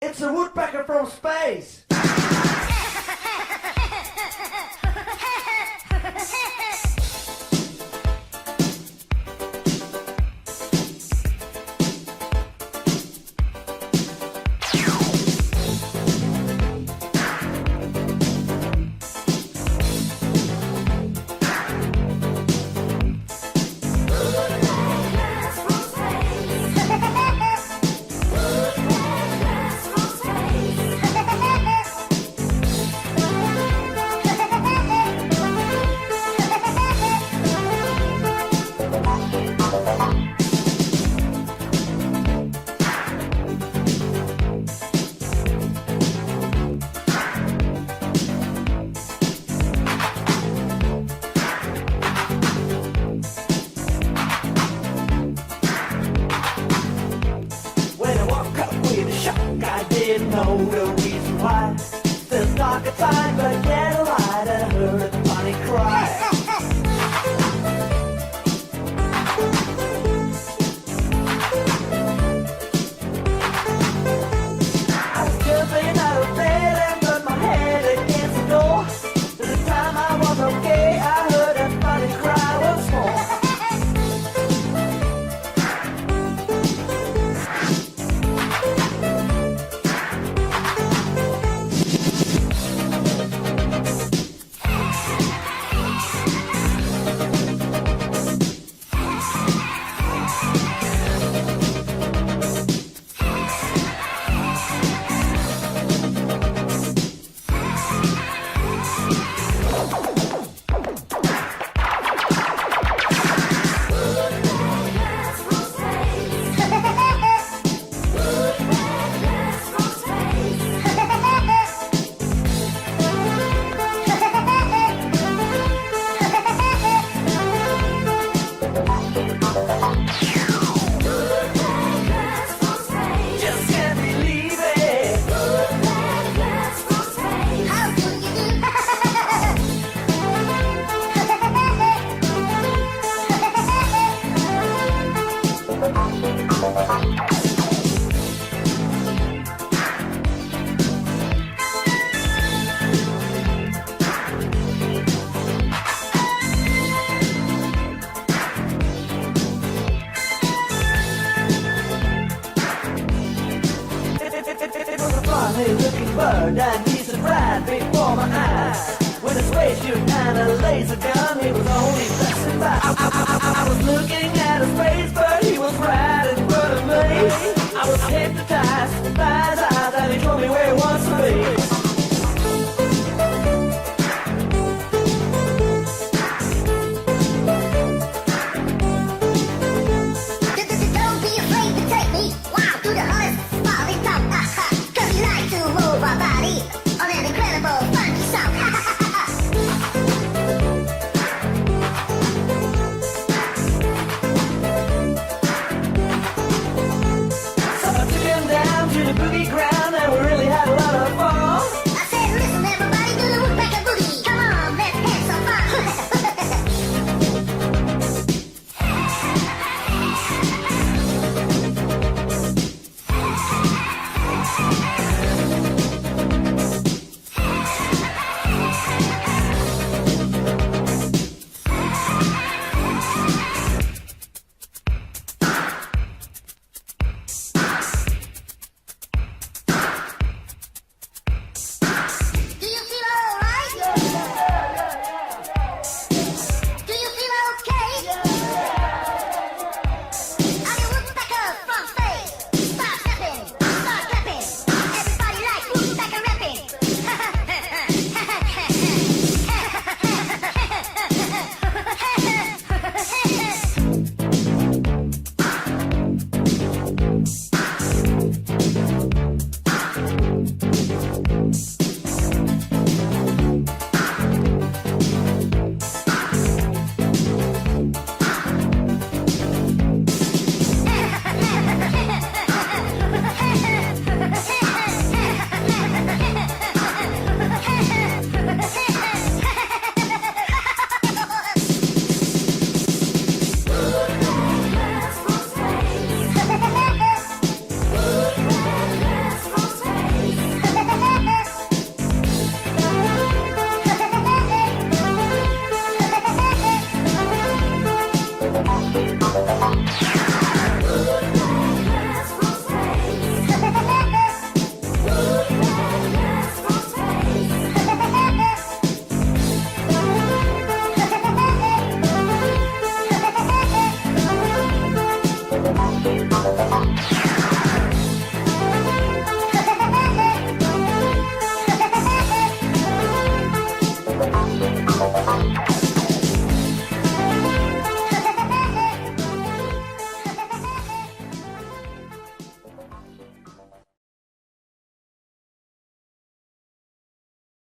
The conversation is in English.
It's a woodpecker from space! I didn't know the reason why. Still dark outside, but get a light. I heard a funny cry. I was jumping out of bed and put my head against the door. By the time I was okay, I heard a funny cry once more. Funny-looking bird and he's a right before my eyes. With a spacesuit and a laser gun, he was only passing by. I was looking at a space bird, he was right in front of me. I was hypnotized by his eyes.